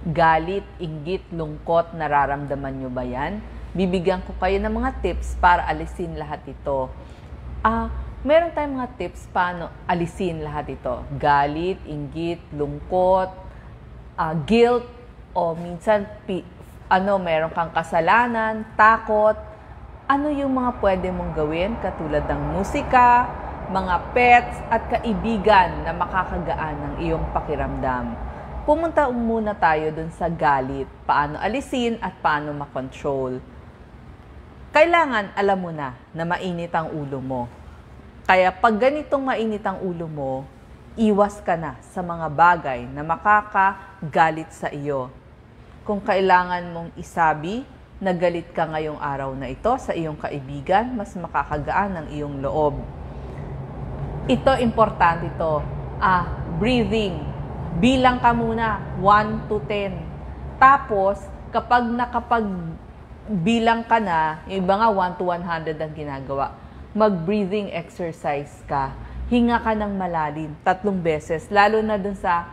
Galit, inggit, lungkot, nararamdaman nyo ba yan? Bibigyan ko kayo ng mga tips para alisin lahat ito. Meron tayong mga tips paano alisin lahat ito. Galit, inggit, lungkot, guilt, o minsan meron kang kasalanan, takot. Ano yung mga pwede mong gawin katulad ng musika, mga pets at kaibigan na makakagaan ng iyong pakiramdam. Pumunta muna tayo dun sa galit, paano alisin at paano makontrol. Kailangan alam mo na mainit ang ulo mo. Kaya pag ganitong mainit ang ulo mo, iwas ka na sa mga bagay na makakagalit sa iyo. Kung kailangan mong isabi na galit ka ngayong araw na ito sa iyong kaibigan, mas makakagaan ang iyong loob. Ito, importante ito. Breathing. Bilang ka muna, 1 to 10. Tapos, kapag nakapagbilang ka na, yung iba nga 1 to 100 ang ginagawa, mag-breathing exercise ka. Hinga ka ng malalim, 3 beses, lalo na dun sa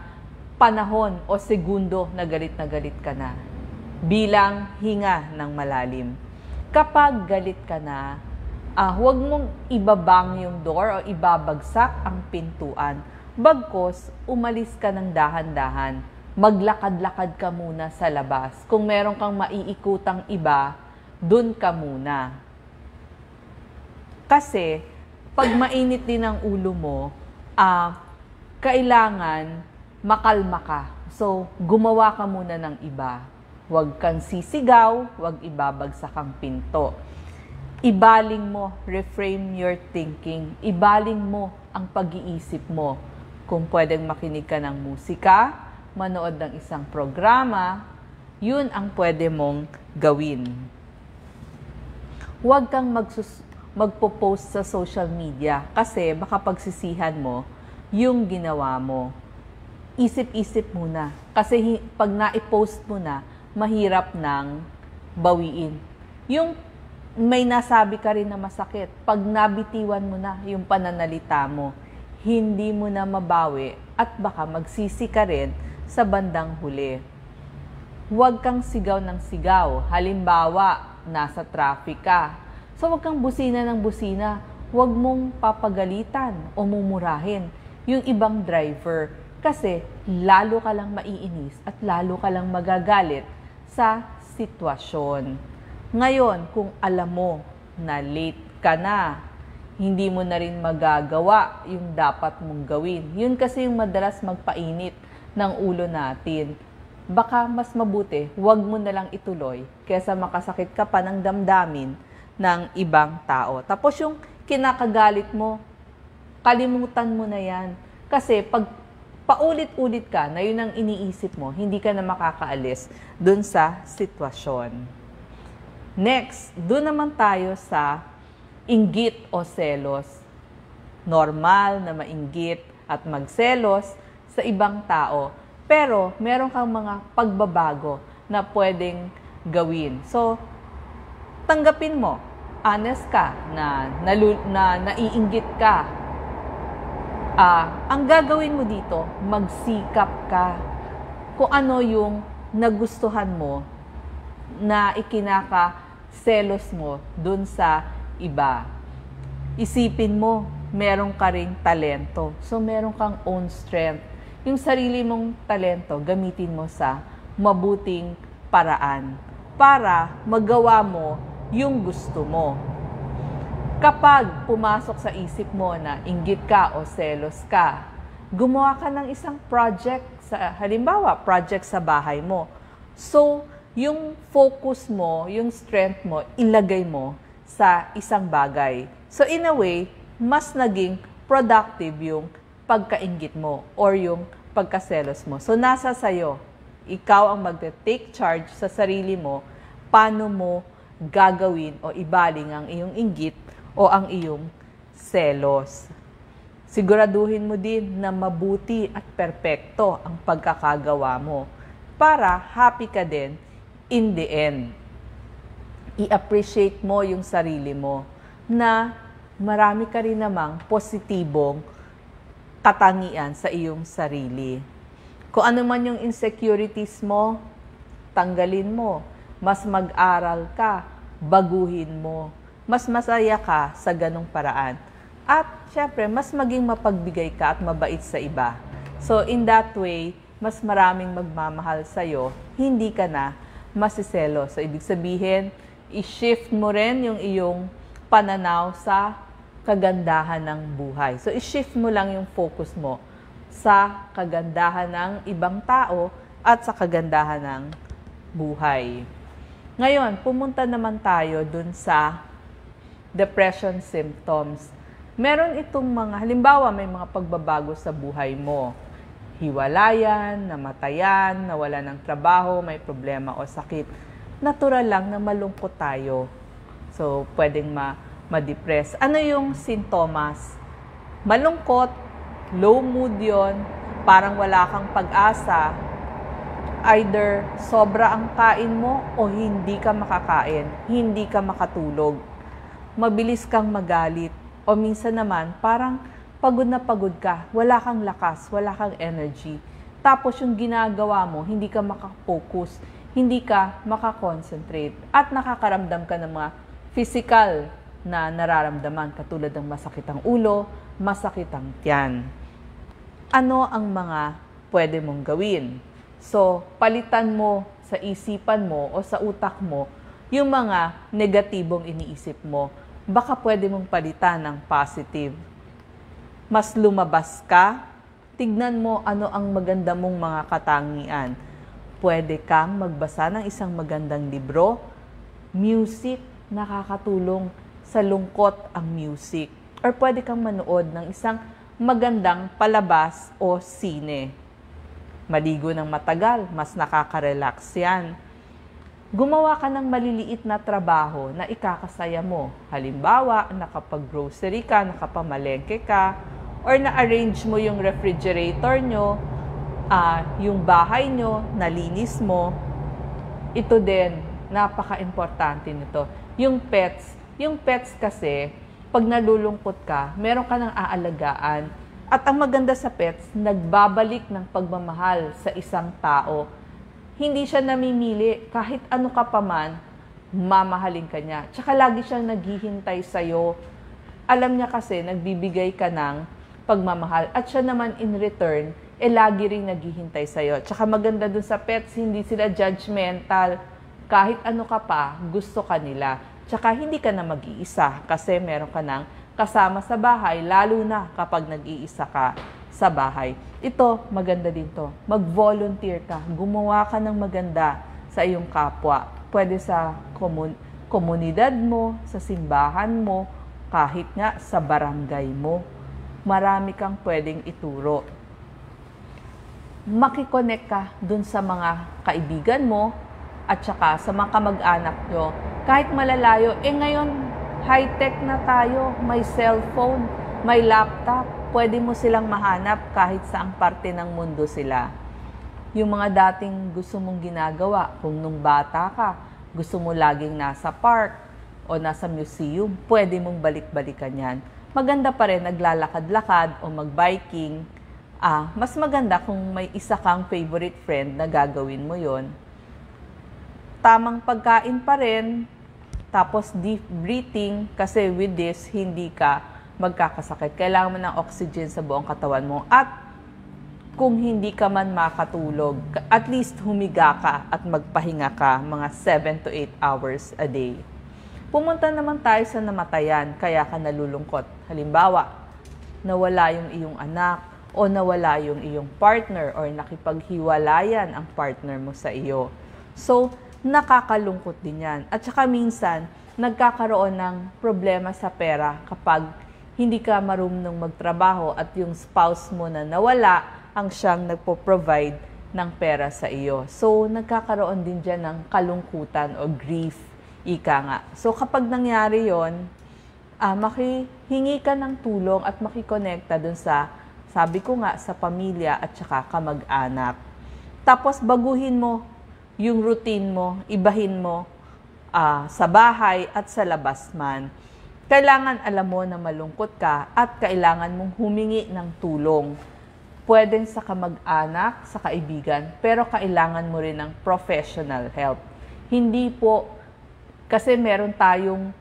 panahon o segundo na galit ka na. Bilang hinga ng malalim. Kapag galit ka na, huwag mong ibabang yung door o ibabagsak ang pintuan. Bagkos, umalis ka ng dahan-dahan. Maglakad-lakad ka muna sa labas. Kung meron kang maiikutang iba, dun ka muna. Kasi, pag mainit din ang ulo mo, kailangan makalma ka. So, gumawa ka muna ng iba. Huwag kang sisigaw, huwag ibabagsak ang pinto. Ibaling mo, reframe your thinking. Ibaling mo ang pag-iisip mo. Kung pwedeng makinig ka ng musika, manood ng isang programa, yun ang pwede mong gawin. Huwag kang magpo-post sa social media kasi baka pagsisihan mo yung ginawa mo. Isip-isip muna. Kasi pag na-post mo na, mahirap nang bawiin. Yung may nasabi ka rin na masakit, pag nabitiwan mo na yung pananalita mo, hindi mo na mabawi at baka magsisi ka rin sa bandang huli. Huwag kang sigaw ng sigaw. Halimbawa, nasa traffic ka. So huwag kang busina ng busina. Huwag mong papagalitan o mumurahin yung ibang driver. Kasi lalo ka lang maiinis at lalo ka lang magagalit sa sitwasyon. Ngayon, kung alam mo na late ka na, hindi mo na rin magagawa yung dapat mong gawin. Yun kasi yung madalas magpainit ng ulo natin. Baka mas mabuti, huwag mo na lang ituloy kaysa makasakit ka pa ng damdamin ng ibang tao. Tapos yung kinakagalit mo, kalimutan mo na yan. Kasi pag paulit-ulit ka na yun ang iniisip mo, hindi ka na makakaalis dun sa sitwasyon. Next, dun naman tayo sa inggit o selos. Normal na mainggit at magselos sa ibang tao. Pero meron kang mga pagbabago na pwedeng gawin. So, tanggapin mo. Honest ka na naiinggit ka. Ang gagawin mo dito, magsikap ka. Kung ano yung nagustuhan mo na ikinakaselos mo dun sa iba. Isipin mo, meron ka ring talento. So, meron kang own strength. Yung sarili mong talento, gamitin mo sa mabuting paraan para magawa mo yung gusto mo. Kapag pumasok sa isip mo na inggit ka o selos ka, gumawa ka ng isang project, halimbawa, project sa bahay mo. So, yung focus mo, yung strength mo, ilagay mo sa isang bagay. So, in a way, mas naging productive yung pagkainggit mo or yung pagkaselos mo. So, nasa sayo. Ikaw ang mag-take charge sa sarili mo, paano mo gagawin o ibaling ang iyong inggit o ang iyong selos. Siguraduhin mo din na mabuti at perpekto ang pagkakagawa mo para happy ka din in the end. I-appreciate mo yung sarili mo na marami ka rin namang positibong katangian sa iyong sarili. Kung ano man yung insecurities mo, tanggalin mo. Mas mag-aral ka, baguhin mo. Mas masaya ka sa ganong paraan. At syempre, mas maging mapagbigay ka at mabait sa iba. So in that way, mas maraming magmamahal sa'yo, hindi ka na masiselo. So ibig sabihin, i-shift mo rin yung iyong pananaw sa kagandahan ng buhay. So i-shift mo lang yung focus mo sa kagandahan ng ibang tao at sa kagandahan ng buhay. Ngayon, pumunta naman tayo dun sa depression symptoms. Meron itong mga, halimbawa may mga pagbabago sa buhay mo. Hiwalayan, namatayan, nawala ng trabaho, may problema o sakit. Natural lang na malungkot tayo. So, pwedeng ma-depress. Ano yung sintomas? Malungkot, low mood yon, parang wala kang pag-asa, either sobra ang kain mo o hindi ka makakain, hindi ka makatulog, mabilis kang magalit, o minsan naman parang pagod na pagod ka, wala kang lakas, wala kang energy, tapos yung ginagawa mo, hindi ka makafocus, hindi ka makakonsentrate, at nakakaramdam ka ng mga physical na nararamdaman, katulad ng masakit ang ulo, masakit ang tiyan. Ano ang mga pwede mong gawin? So, palitan mo sa isipan mo o sa utak mo yung mga negatibong iniisip mo. Baka pwede mong palitan ng positive. Mas lumabas ka, tignan mo ano ang maganda mong mga katangian. Pwede kang magbasa ng isang magandang libro. Music, nakakatulong sa lungkot ang music. Or pwede kang manood ng isang magandang palabas o sine. Maligo ng matagal, mas nakaka-relax yan. Gumawa ka ng maliliit na trabaho na ikakasaya mo. Halimbawa, nakapag-grocery ka, nakapamalengke ka, or na-arrange mo yung refrigerator nyo, yung bahay nyo, nalinis mo. Ito din, napaka-importante nito. Yung pets kasi, pag nalulungkot ka, meron ka ng aalagaan. At ang maganda sa pets, nagbabalik ng pagmamahal sa isang tao. Hindi siya namimili. Kahit ano ka pa man, mamahalin ka niya. Tsaka lagi siyang naghihintay sa'yo. Alam niya kasi, nagbibigay ka ng pagmamahal. At siya naman in return, lagi rin naghihintay sa'yo. Tsaka maganda dun sa pets, hindi sila judgmental. Kahit ano ka pa, gusto ka nila. Tsaka hindi ka na mag-iisa kasi meron ka ng kasama sa bahay, lalo na kapag nag-iisa ka sa bahay. Ito, maganda din to. Mag-volunteer ka. Gumawa ka ng maganda sa iyong kapwa. Pwede sa komunidad mo, sa simbahan mo, kahit nga sa barangay mo. Marami kang pwedeng ituro. Makikonnect ka dun sa mga kaibigan mo at saka sa mga kamag-anak nyo. Kahit malalayo, ngayon, high-tech na tayo, may cellphone, may laptop, pwede mo silang mahanap kahit saang parte ng mundo sila. Yung mga dating gusto mong ginagawa, kung nung bata ka, gusto mo laging nasa park o nasa museum, pwede mong balik-balikan yan. Maganda pa rin naglalakad-lakad o mag-biking. Mas maganda kung may isa kang favorite friend na gagawin mo yon. Tamang pagkain pa rin, tapos deep breathing, kasi with this, hindi ka magkakasakit. Kailangan mo ng oxygen sa buong katawan mo. At kung hindi ka man makatulog, at least humiga ka at magpahinga ka mga 7 to 8 hours a day. Pumunta naman tayo sa namatayan, kaya ka nalulungkot. Halimbawa, nawala yung iyong anak o nawala yung iyong partner or nakipaghiwalayan ang partner mo sa iyo. So, nakakalungkot din yan. At saka minsan, nagkakaroon ng problema sa pera kapag hindi ka marunong magtrabaho at yung spouse mo na nawala ang siyang nagpo-provide ng pera sa iyo. So, nagkakaroon din dyan ng kalungkutan o grief, ika nga. So, kapag nangyari yon, makihingi ka ng tulong at makikonekta dun sa, sabi ko nga, sa pamilya at saka kamag-anak. Tapos, baguhin mo yung routine mo, ibahin mo sa bahay at sa labas man. Kailangan alam mo na malungkot ka at kailangan mong humingi ng tulong. pwedeng sa kamag-anak, sa kaibigan, pero kailangan mo rin ng professional help. Hindi po, kasi meron tayong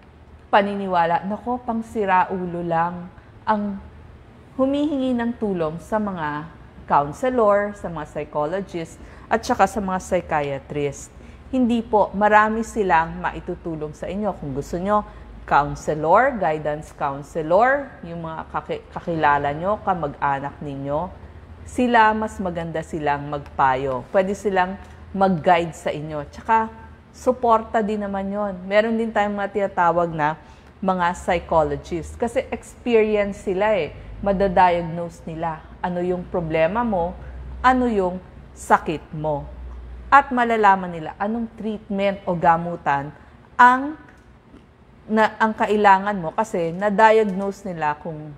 paniniwala, nako, pang siraulo lang ang humihingi ng tulong sa mga counselor, sa mga psychologist, at saka sa mga psychiatrist. Hindi po, marami silang maitutulong sa inyo. Kung gusto nyo, counselor, guidance counselor, yung mga kakilala nyo, kamag-anak ninyo, sila, mas maganda silang magpayo. Pwede silang mag-guide sa inyo. Tsaka, suporta din naman yon. Meron din tayong mga tinatawag na mga psychologist. Kasi experience sila madadiagnose nila ano yung problema mo, ano yung sakit mo. At malalaman nila anong treatment o gamutan ang kailangan mo kasi na-diagnose nila kung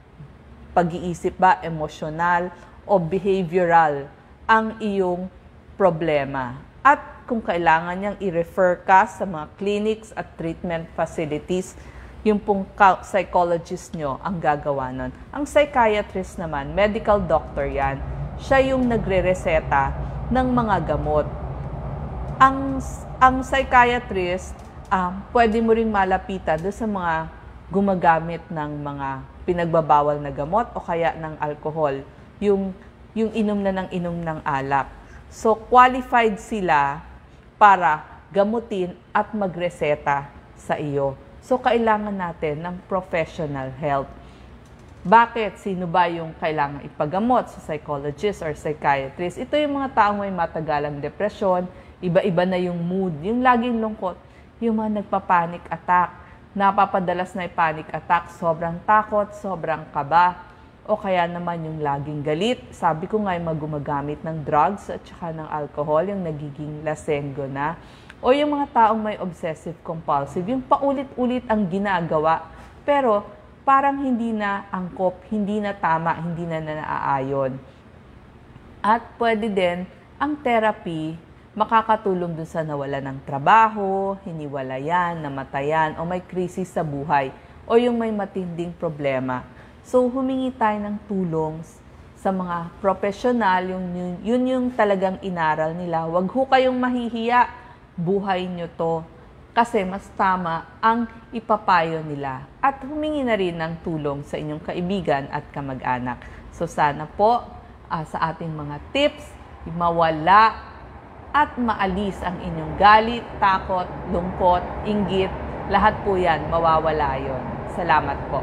pag-iisip ba, emosyonal o behavioral ang iyong problema. At kung kailangan niyang i-refer ka sa mga clinics at treatment facilities, yung pong psychologist nyo ang gagawa nun. Ang psychiatrist naman, medical doctor yan, siya yung nagre-reseta ng mga gamot. Ang psychiatrist, pwede mo ring malapitan doon sa mga gumagamit ng mga pinagbabawal na gamot o kaya ng alcohol, yung inom na ng inom ng alak. So, qualified sila para gamutin at magreseta sa iyo. So, kailangan natin ng professional help. Bakit? Sino ba yung kailangan ipagamot sa psychologist or psychiatrist? Ito yung mga taong may matagalang depresyon, iba-iba na yung mood, yung laging lungkot, yung mga nagpa-panic attack, napapadalas na panic attack, sobrang takot, sobrang kaba, o kaya naman yung laging galit. Sabi ko nga yung gumagamit ng drugs at saka ng alcohol, yung nagiging lasenggo na. O yung mga taong may obsessive-compulsive, yung paulit-ulit ang ginagawa, pero parang hindi na angkop, hindi na tama, hindi na naaayon. At pwede din ang therapy makakatulong dun sa nawala ng trabaho, hiniwalayan, namatayan, o may krisis sa buhay, o yung may matinding problema. So, humingi tayo ng tulong sa mga profesional, yun yung talagang inaral nila. Huwag ho kayong mahihiya, buhay nyo to. Kasi mas tama ang ipapayo nila. At humingi na rin ng tulong sa inyong kaibigan at kamag-anak. So, sana po sa ating mga tips, mawala at maalis ang inyong galit, takot, lungkot, inggit. Lahat po yan, mawawala yon. Salamat po.